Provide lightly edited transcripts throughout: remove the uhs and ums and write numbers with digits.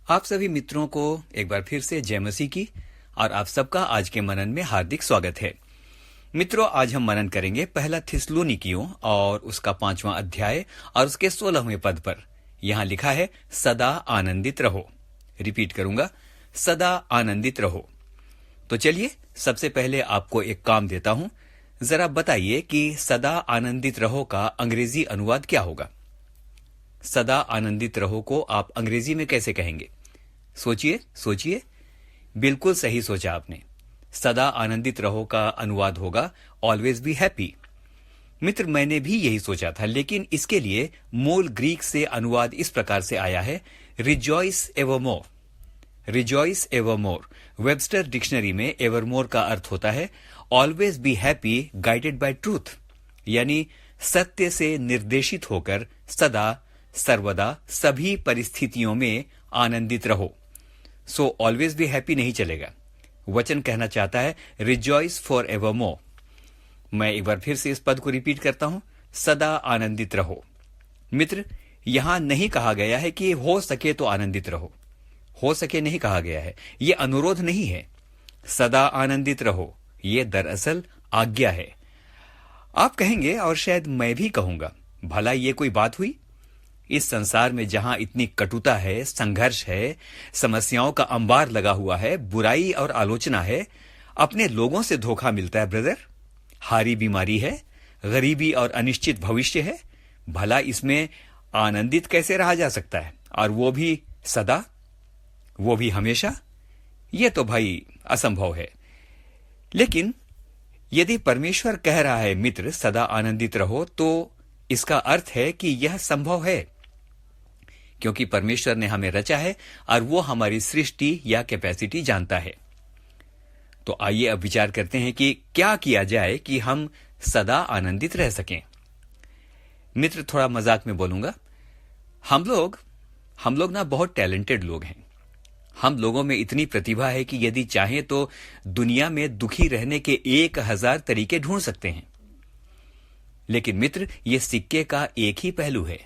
आप सभी मित्रों को एक बार फिर से जय मसीह की और आप सबका आज के मनन में हार्दिक स्वागत है। मित्रों, आज हम मनन करेंगे पहला थिस्सलुनीकियों और उसका 5वां अध्याय और उसके 16वें पद पर। यहाँ लिखा है, सदा आनंदित रहो। रिपीट करूंगा, सदा आनंदित रहो। तो चलिए सबसे पहले आपको एक काम देता हूं। जरा बताइए कि सदा आनंदित रहो का अंग्रेजी अनुवाद क्या होगा। सदा आनंदित रहो को आप अंग्रेजी में कैसे कहेंगे? सोचिए। बिल्कुल सही सोचा आपने। सदा आनंदित रहो का अनुवाद होगा ऑलवेज बी हैप्पी। मित्र, मैंने भी यही सोचा था, लेकिन इसके लिए मूल ग्रीक से अनुवाद इस प्रकार से आया है, रिजॉइस एवरमोर। रिजॉइस एवरमोर वेबस्टर डिक्शनरी में एवरमोर का अर्थ होता है always be happy guided by truth, यानी सत्य से निर्देशित होकर सदा सर्वदा सभी परिस्थितियों में आनंदित रहो। सो ऑलवेज बी हैप्पी नहीं चलेगा। वचन कहना चाहता है रिजॉइस फॉर एवरमोर। मैं एक बार फिर से इस पद को रिपीट करता हूं, सदा आनंदित रहो। मित्र, यहां नहीं कहा गया है कि हो सके तो आनंदित रहो। हो सके नहीं कहा गया है, यह अनुरोध नहीं है। सदा आनंदित रहो, यह दरअसल आज्ञा है। आप कहेंगे और शायद मैं भी कहूंगा, भला ये कोई बात हुई? इस संसार में जहां इतनी कटुता है, संघर्ष है, समस्याओं का अंबार लगा हुआ है, बुराई और आलोचना है, अपने लोगों से धोखा मिलता है ब्रदर, हारी बीमारी है, गरीबी और अनिश्चित भविष्य है, भला इसमें आनंदित कैसे रहा जा सकता है? और वो भी सदा, वो भी हमेशा? यह तो भाई असंभव है। लेकिन यदि परमेश्वर कह रहा है मित्र सदा आनंदित रहो, तो इसका अर्थ है कि यह संभव है, क्योंकि परमेश्वर ने हमें रचा है और वो हमारी सृष्टि या कैपेसिटी जानता है। तो आइए अब विचार करते हैं कि क्या किया जाए कि हम सदा आनंदित रह सकें। मित्र, थोड़ा मजाक में बोलूंगा, हम लोग ना बहुत टैलेंटेड लोग हैं। हम लोगों में इतनी प्रतिभा है कि यदि चाहें तो दुनिया में दुखी रहने के 1000 तरीके ढूंढ सकते हैं। लेकिन मित्र, यह सिक्के का एक ही पहलू है।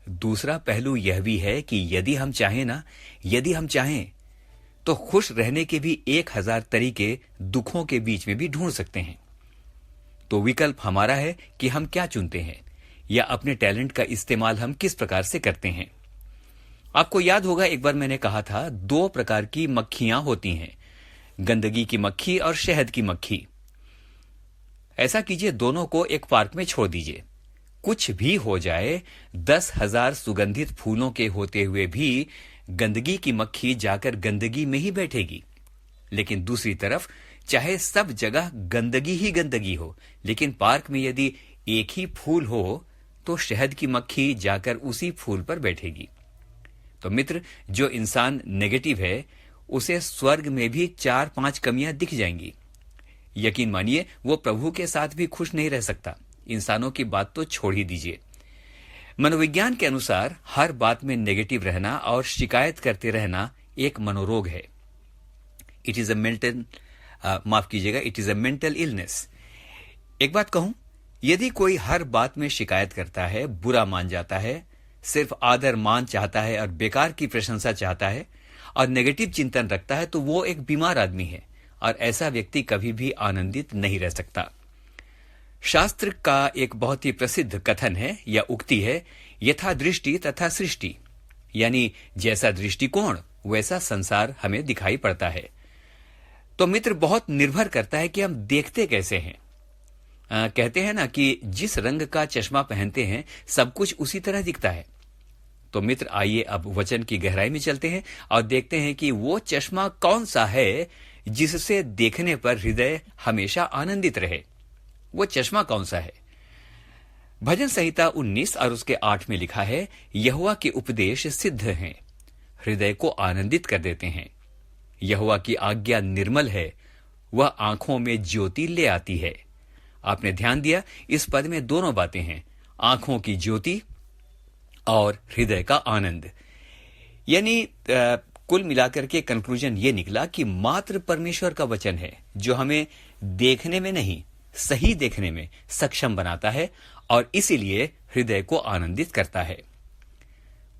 दूसरा पहलू यह भी है कि यदि हम चाहें तो खुश रहने के भी 1000 तरीके दुखों के बीच में भी ढूंढ सकते हैं। तो विकल्प हमारा है कि हम क्या चुनते हैं या अपने टैलेंट का इस्तेमाल हम किस प्रकार से करते हैं। आपको याद होगा, एक बार मैंने कहा था 2 प्रकार की मक्खियां होती हैं, गंदगी की मक्खी और शहद की मक्खी। ऐसा कीजिए, दोनों को एक पार्क में छोड़ दीजिए। कुछ भी हो जाए, 10,000 सुगंधित फूलों के होते हुए भी गंदगी की मक्खी जाकर गंदगी में ही बैठेगी। लेकिन दूसरी तरफ चाहे सब जगह गंदगी ही गंदगी हो, लेकिन पार्क में यदि एक ही फूल हो तो शहद की मक्खी जाकर उसी फूल पर बैठेगी। तो मित्र, जो इंसान नेगेटिव है उसे स्वर्ग में भी 4-5 कमियां दिख जाएंगी। यकीन मानिए, वो प्रभु के साथ भी खुश नहीं रह सकता। इंसानों की बात तो छोड़ ही दीजिए। मनोविज्ञान के अनुसार हर बात में नेगेटिव रहना और शिकायत करते रहना एक मनोरोग है। It is a mental illness. एक बात कहूं, यदि कोई हर बात में शिकायत करता है, बुरा मान जाता है, सिर्फ आदर मान चाहता है और बेकार की प्रशंसा चाहता है और नेगेटिव चिंतन रखता है, तो वो एक बीमार आदमी है और ऐसा व्यक्ति कभी भी आनंदित नहीं रह सकता। शास्त्र का एक बहुत ही प्रसिद्ध कथन है या उक्ति है, यथा दृष्टि तथा सृष्टि, यानी जैसा दृष्टिकोण वैसा संसार हमें दिखाई पड़ता है। तो मित्र, बहुत निर्भर करता है कि हम देखते कैसे हैं। कहते हैं ना कि जिस रंग का चश्मा पहनते हैं सब कुछ उसी तरह दिखता है। तो मित्र, आइए अब वचन की गहराई में चलते हैं और देखते हैं कि वो चश्मा कौन सा है जिससे देखने पर हृदय हमेशा आनंदित रहे। वो चश्मा कौन सा है? भजन संहिता 19 और उसके 8 में लिखा है, यहोवा के उपदेश सिद्ध हैं, हृदय को आनंदित कर देते हैं। यहोवा की आज्ञा निर्मल है, वह आंखों में ज्योति ले आती है। आपने ध्यान दिया, इस पद में दोनों बातें हैं, आंखों की ज्योति और हृदय का आनंद। यानी कुल मिलाकर के कंक्लूजन ये निकला कि मात्र परमेश्वर का वचन है जो हमें देखने में नहीं, सही देखने में सक्षम बनाता है और इसीलिए हृदय को आनंदित करता है।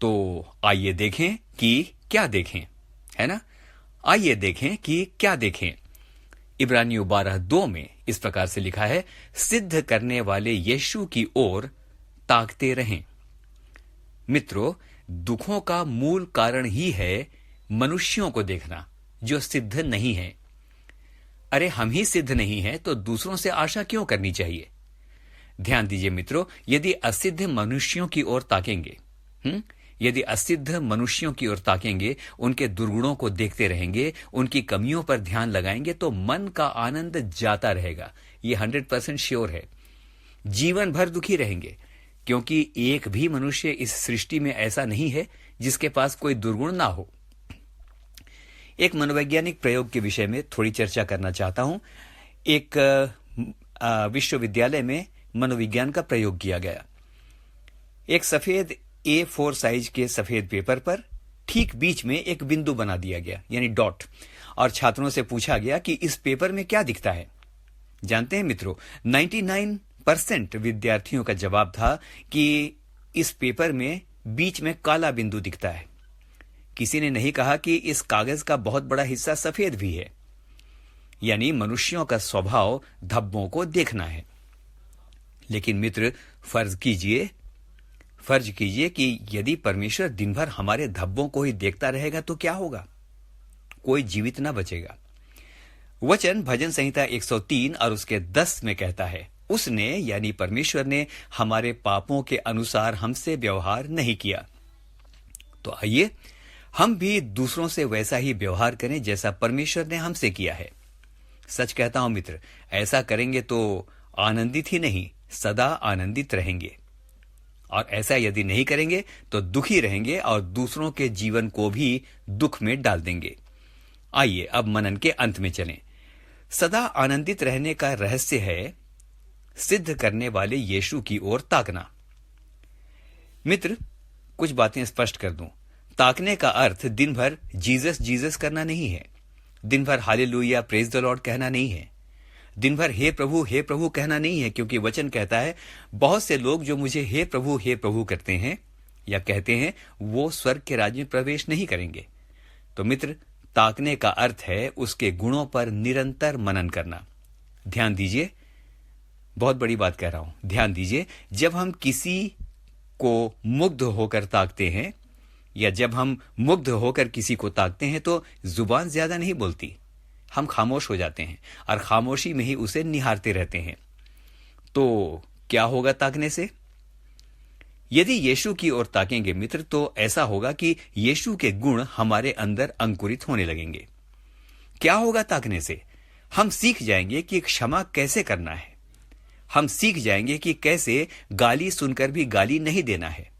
तो आइए देखें कि क्या देखें, है ना? आइए देखें कि क्या देखें। इब्रानियों 12:2 में इस प्रकार से लिखा है, सिद्ध करने वाले यीशु की ओर ताकते रहें। मित्रों, दुखों का मूल कारण ही है मनुष्यों को देखना जो सिद्ध नहीं है। अरे हम ही सिद्ध नहीं है तो दूसरों से आशा क्यों करनी चाहिए? ध्यान दीजिए मित्रों, यदि असिद्ध मनुष्यों की ओर ताकेंगे, यदि असिद्ध मनुष्यों की ओर ताकेंगे, उनके दुर्गुणों को देखते रहेंगे, उनकी कमियों पर ध्यान लगाएंगे, तो मन का आनंद जाता रहेगा। ये 100% श्योर है। जीवन भर दुखी रहेंगे, क्योंकि एक भी मनुष्य इस सृष्टि में ऐसा नहीं है जिसके पास कोई दुर्गुण ना हो। एक मनोवैज्ञानिक प्रयोग के विषय में थोड़ी चर्चा करना चाहता हूं। एक विश्वविद्यालय में मनोविज्ञान का प्रयोग किया गया। एक सफेद A4 साइज के सफेद पेपर पर ठीक बीच में एक बिंदु बना दिया गया, यानी डॉट, और छात्रों से पूछा गया कि इस पेपर में क्या दिखता है। जानते हैं मित्रों, 99% विद्यार्थियों का जवाब था कि इस पेपर में बीच में काला बिंदु दिखता है। किसी ने नहीं कहा कि इस कागज का बहुत बड़ा हिस्सा सफेद भी है। यानी मनुष्यों का स्वभाव धब्बों को देखना है। लेकिन मित्र, फर्ज कीजिए कि यदि परमेश्वर दिन भर हमारे धब्बों को ही देखता रहेगा तो क्या होगा? कोई जीवित ना बचेगा। वचन भजन संहिता 103 और उसके 10 में कहता है, उसने यानी परमेश्वर ने हमारे पापों के अनुसार हमसे व्यवहार नहीं किया। तो आइए हम भी दूसरों से वैसा ही व्यवहार करें जैसा परमेश्वर ने हमसे किया है। सच कहता हूं मित्र, ऐसा करेंगे तो आनंदित ही नहीं, सदा आनंदित रहेंगे। और ऐसा यदि नहीं करेंगे तो दुखी रहेंगे और दूसरों के जीवन को भी दुख में डाल देंगे। आइए अब मनन के अंत में चलें। सदा आनंदित रहने का रहस्य है सिद्ध करने वाले यीशु की ओर ताकना। मित्र, कुछ बातें स्पष्ट कर दूं। ताकने का अर्थ दिन भर जीसस जीसस करना नहीं है। दिन भर हालेलुया प्रेज द लॉर्ड कहना नहीं है। दिन भर हे प्रभु कहना नहीं है, क्योंकि वचन कहता है बहुत से लोग जो मुझे हे प्रभु करते हैं या कहते हैं वो स्वर्ग के राज्य में प्रवेश नहीं करेंगे। तो मित्र, ताकने का अर्थ है उसके गुणों पर निरंतर मनन करना। ध्यान दीजिए, बहुत बड़ी बात कह रहा हूं, ध्यान दीजिए। जब हम किसी को मुग्ध होकर ताकते हैं या जब हम मुग्ध होकर किसी को ताकते हैं तो जुबान ज्यादा नहीं बोलती, हम खामोश हो जाते हैं और खामोशी में ही उसे निहारते रहते हैं। तो क्या होगा ताकने से? यदि यीशु की ओर ताकेंगे मित्र, तो ऐसा होगा कि यीशु के गुण हमारे अंदर अंकुरित होने लगेंगे। क्या होगा ताकने से? हम सीख जाएंगे कि क्षमा कैसे करना है। हम सीख जाएंगे कि कैसे गाली सुनकर भी गाली नहीं देना है।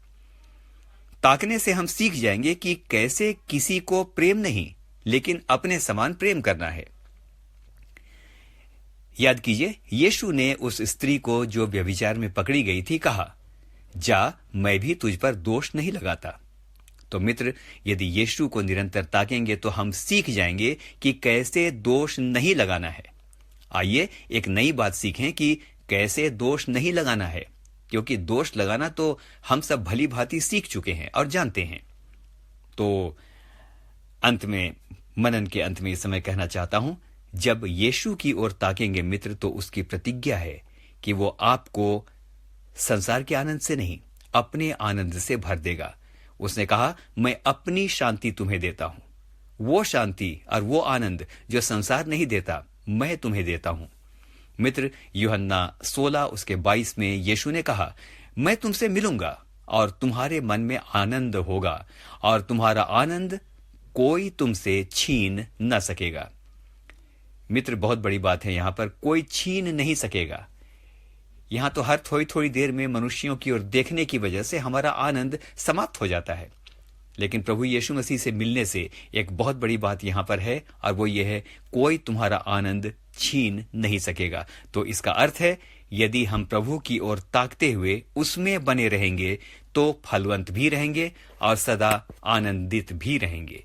ताकने से हम सीख जाएंगे कि कैसे किसी को प्रेम नहीं लेकिन अपने समान प्रेम करना है। याद कीजिए, यीशु ने उस स्त्री को जो व्यभिचार में पकड़ी गई थी कहा, जा, मैं भी तुझ पर दोष नहीं लगाता। तो मित्र, यदि यीशु को निरंतर ताकेंगे तो हम सीख जाएंगे कि कैसे दोष नहीं लगाना है। आइए एक नई बात सीखें कि कैसे दोष नहीं लगाना है, क्योंकि दोष लगाना तो हम सब भली भांति सीख चुके हैं और जानते हैं। तो अंत में, मनन के अंत में इस समय कहना चाहता हूं, जब यीशु की ओर ताकेंगे मित्र, तो उसकी प्रतिज्ञा है कि वो आपको संसार के आनंद से नहीं, अपने आनंद से भर देगा। उसने कहा, मैं अपनी शांति तुम्हें देता हूं। वो शांति और वो आनंद जो संसार नहीं देता, मैं तुम्हें देता हूं। मित्र, यूहन्ना 16 उसके 22 में यीशु ने कहा, मैं तुमसे मिलूंगा और तुम्हारे मन में आनंद होगा और तुम्हारा आनंद कोई तुमसे छीन न सकेगा। मित्र, बहुत बड़ी बात है, यहां पर कोई छीन नहीं सकेगा। यहां तो हर थोड़ी थोड़ी देर में मनुष्यों की ओर देखने की वजह से हमारा आनंद समाप्त हो जाता है। लेकिन प्रभु यीशु मसीह से मिलने से एक बहुत बड़ी बात यहां पर है, और वो ये है, कोई तुम्हारा आनंद छीन नहीं सकेगा। तो इसका अर्थ है, यदि हम प्रभु की ओर ताकते हुए उसमें बने रहेंगे तो फलवंत भी रहेंगे और सदा आनंदित भी रहेंगे।